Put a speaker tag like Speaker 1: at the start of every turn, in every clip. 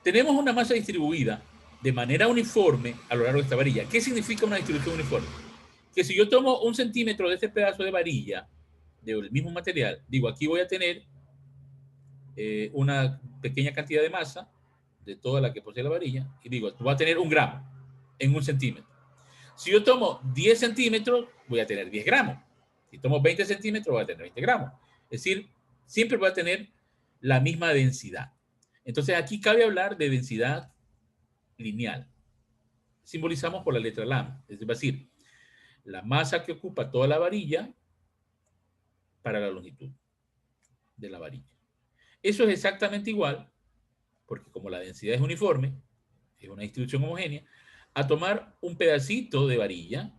Speaker 1: tenemos una masa distribuida de manera uniforme a lo largo de esta varilla. ¿Qué significa una distribución uniforme? Que si yo tomo 1 centímetro de este pedazo de varilla, del mismo material, digo, aquí voy a tener una pequeña cantidad de masa de toda la que posee la varilla, y digo, voy a tener 1 gramo en 1 centímetro. Si yo tomo 10 centímetros, voy a tener 10 gramos. Si tomo 20 centímetros, voy a tener 20 gramos. Es decir, siempre voy a tener la misma densidad. Entonces, aquí cabe hablar de densidad lineal. Simbolizamos por la letra LAM. Es decir, la masa que ocupa toda la varilla para la longitud de la varilla. Eso es exactamente igual, porque como la densidad es uniforme, es una distribución homogénea, a tomar un pedacito de varilla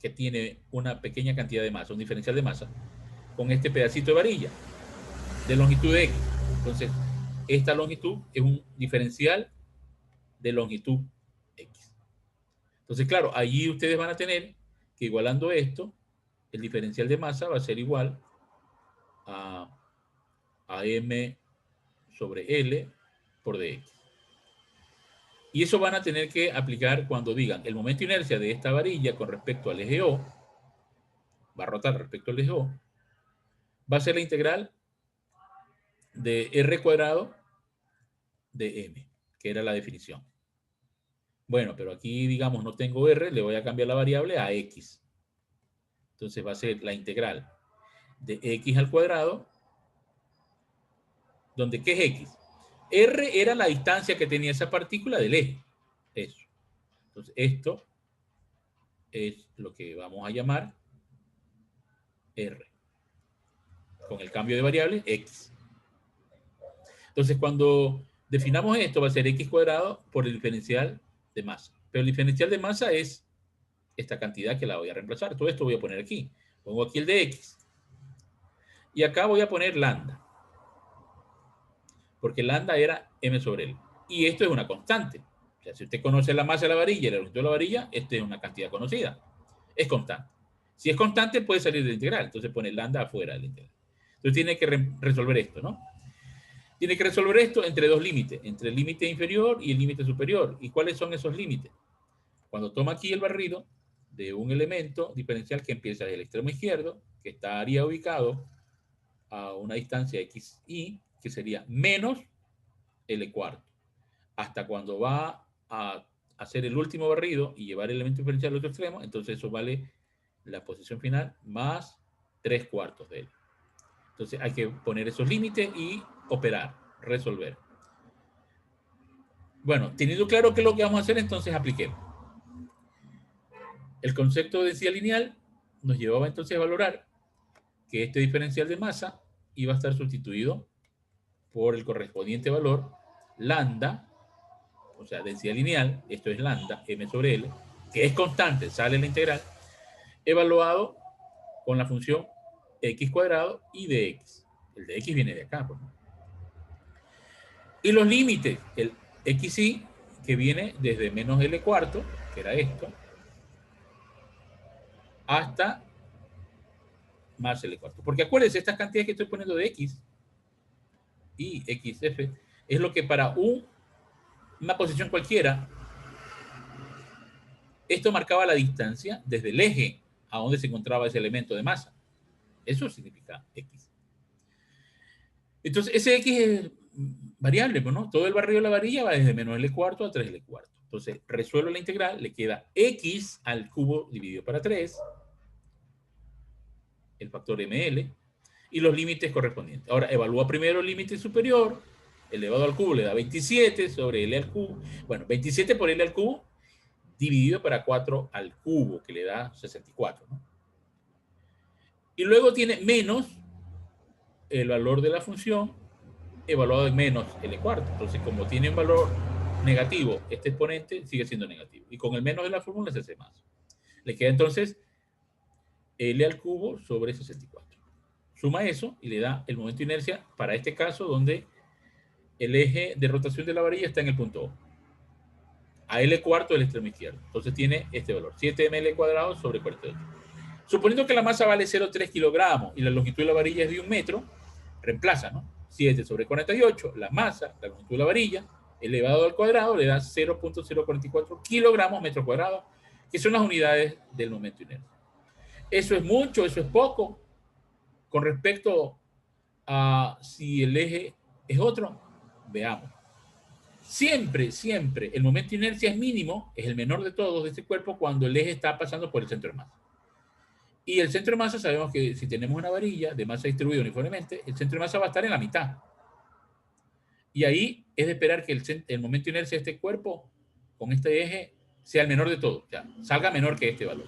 Speaker 1: que tiene una pequeña cantidad de masa, un diferencial de masa, con este pedacito de varilla de longitud X. Entonces, esta longitud es un diferencial de longitud X. Entonces, claro, allí ustedes van a tener que, igualando esto, el diferencial de masa va a ser igual a M sobre L por dx. Y eso van a tener que aplicar cuando digan el momento de inercia de esta varilla con respecto al eje O, va a rotar respecto al eje O, va a ser la integral de R cuadrado de M, que era la definición. Bueno, pero aquí, digamos, no tengo R, le voy a cambiar la variable a X. Entonces va a ser la integral de X al cuadrado, donde ¿qué es X? R era la distancia que tenía esa partícula del eje. Eso. Entonces, esto es lo que vamos a llamar R. Con el cambio de variable, X. Entonces, cuando definamos esto, va a ser X cuadrado por el diferencial de masa. Pero el diferencial de masa es esta cantidad que la voy a reemplazar. Todo esto voy a poner aquí. Pongo aquí el de X. Y acá voy a poner lambda. Porque lambda era M sobre L. Y esto es una constante. O sea, si usted conoce la masa de la varilla y la longitud de la varilla, esta es una cantidad conocida. Es constante. Si es constante, puede salir de la integral. Entonces pone lambda afuera de la integral. Entonces tiene que resolver esto, ¿no? Tiene que resolver esto entre dos límites. Entre el límite inferior y el límite superior. ¿Y cuáles son esos límites? Cuando toma aquí el barrido de un elemento diferencial que empieza desde el extremo izquierdo, que estaría ubicado a una distancia xy, que sería menos L cuarto, hasta cuando va a hacer el último barrido y llevar el elemento diferencial al otro extremo, entonces eso vale la posición final más 3/4 de L. Entonces hay que poner esos límites y operar, resolver. Bueno, teniendo claro qué es lo que vamos a hacer, entonces apliquemos. El concepto de densidad lineal nos llevaba entonces a valorar que este diferencial de masa iba a estar sustituido por el correspondiente valor lambda, o sea, densidad lineal, esto es lambda, M sobre L, que es constante, sale la integral, evaluado con la función X cuadrado y de X. El de X viene de acá, pues. Y los límites, el XY, que viene desde menos L cuarto, que era esto, hasta más L cuarto. Porque acuérdense, estas cantidades que estoy poniendo de X y XF es lo que para una posición cualquiera, esto marcaba la distancia desde el eje a donde se encontraba ese elemento de masa. Eso significa X. Entonces, ese X es variable, ¿no? Todo el barrido de la varilla va desde menos L cuarto a 3L cuarto. Entonces, resuelvo la integral, le queda X al cubo dividido para 3, el factor ML, y los límites correspondientes. Ahora, evalúa primero el límite superior, elevado al cubo le da 27 sobre L al cubo. Bueno, 27 por L al cubo, dividido para 4 al cubo, que le da 64, ¿no? Y luego tiene menos el valor de la función evaluado en menos L cuarto. Entonces, como tiene un valor negativo, este exponente sigue siendo negativo. Y con el menos de la fórmula se hace más. Le queda entonces L al cubo sobre 64. Suma eso y le da el momento de inercia para este caso donde el eje de rotación de la varilla está en el punto O. A L cuarto del extremo izquierdo. Entonces tiene este valor, 7mL cuadrado sobre 48. Suponiendo que la masa vale 0,3 kilogramos y la longitud de la varilla es de 1 metro, reemplaza, ¿no? 7 sobre 48, la masa, la longitud de la varilla, elevado al cuadrado le da 0.044 kilogramos metro cuadrado, que son las unidades del momento inerte. Eso es mucho, eso es poco. Con respecto a si el eje es otro, veamos. Siempre, siempre, el momento de inercia es mínimo, es el menor de todos de este cuerpo cuando el eje está pasando por el centro de masa. Y el centro de masa, sabemos que si tenemos una varilla de masa distribuida uniformemente, el centro de masa va a estar en la mitad. Y ahí es de esperar que el momento de inercia de este cuerpo, con este eje, sea el menor de todos, o sea, salga menor que este valor.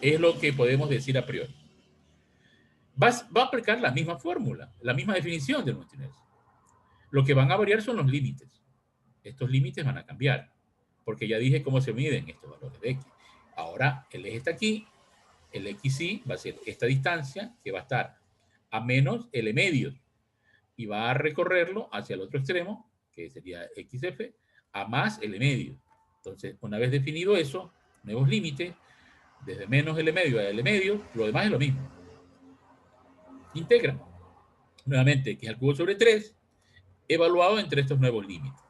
Speaker 1: Es lo que podemos decir a priori. Va a aplicar la misma fórmula, la misma definición del momento de inercia. Lo que van a variar son los límites. Estos límites van a cambiar, porque ya dije cómo se miden estos valores de X. Ahora el eje está aquí, el XY va a ser esta distancia, que va a estar a menos L medios, y va a recorrerlo hacia el otro extremo, que sería XF, a más L medios. Entonces, una vez definido eso, nuevos límites, desde menos L medio a L medio, lo demás es lo mismo. Integra. Nuevamente, X al cubo sobre 3, evaluado entre estos nuevos límites.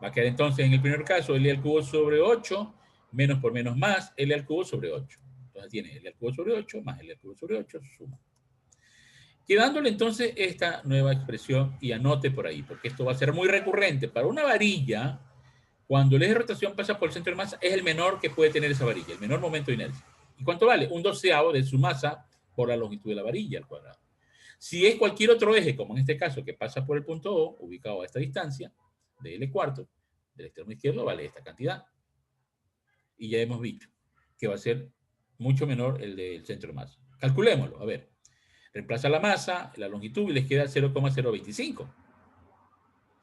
Speaker 1: Va a quedar entonces en el primer caso L al cubo sobre 8, menos por menos más, L al cubo sobre 8. Entonces tiene L al cubo sobre 8 más L al cubo sobre 8, suma. Quedándole entonces esta nueva expresión, y anote por ahí, porque esto va a ser muy recurrente. Para una varilla, cuando el eje de rotación pasa por el centro de masa, es el menor que puede tener esa varilla, el menor momento de inercia. ¿Y cuánto vale? 1/12 de su masa por la longitud de la varilla al cuadrado. Si es cualquier otro eje, como en este caso, que pasa por el punto O, ubicado a esta distancia, de L cuarto, del extremo izquierdo, vale esta cantidad. Y ya hemos visto que va a ser mucho menor el del centro de masa. Calculémoslo, a ver. Reemplaza la masa, la longitud y les queda 0,025.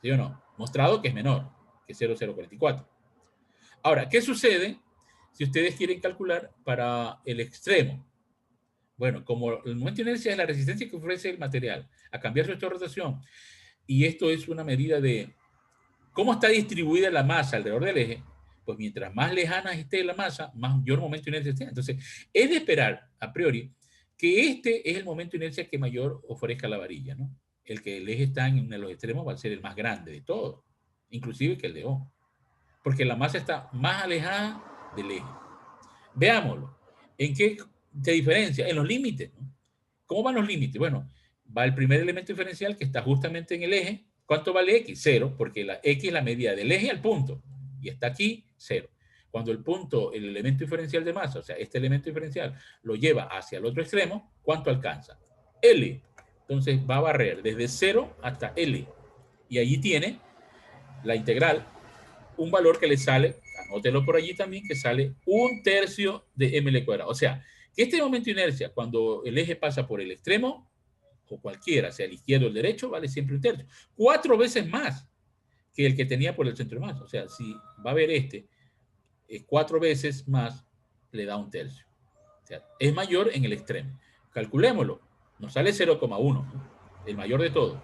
Speaker 1: ¿Sí o no? Mostrado que es menor que 0,044. Ahora, ¿qué sucede si ustedes quieren calcular para el extremo? Bueno, como el momento de inercia es la resistencia que ofrece el material a cambiar su estado de rotación, y esto es una medida de cómo está distribuida la masa alrededor del eje, pues mientras más lejana esté la masa, mayor momento de inercia tiene. Entonces, es de esperar, a priori, que este es el momento de inercia que mayor ofrezca la varilla, ¿no? El que el eje está en uno de los extremos va a ser el más grande de todos, inclusive que el de O, porque la masa está más alejada del eje. Veámoslo. ¿En qué se diferencia? En los límites, ¿no? ¿Cómo van los límites? Bueno, va el primer elemento diferencial que está justamente en el eje. ¿Cuánto vale X? 0, porque la X es la medida del eje al punto. Y está aquí, 0. Cuando el punto, el elemento diferencial de masa, o sea, este elemento diferencial, lo lleva hacia el otro extremo, ¿cuánto alcanza? L. Entonces va a barrer desde 0 hasta L. Y allí tiene la integral, un valor que le sale, anótelo por allí también, que sale 1/3 de ml cuadrado. O sea, que este momento de inercia, cuando el eje pasa por el extremo, o cualquiera, sea el izquierdo o el derecho, vale siempre 1/3. 4 veces más que el que tenía por el centro de masa. O sea, si va a ver este, 4 veces más, le da 1/3. O sea, es mayor en el extremo. Calculémoslo. Nos sale 0,1, ¿no? El mayor de todo.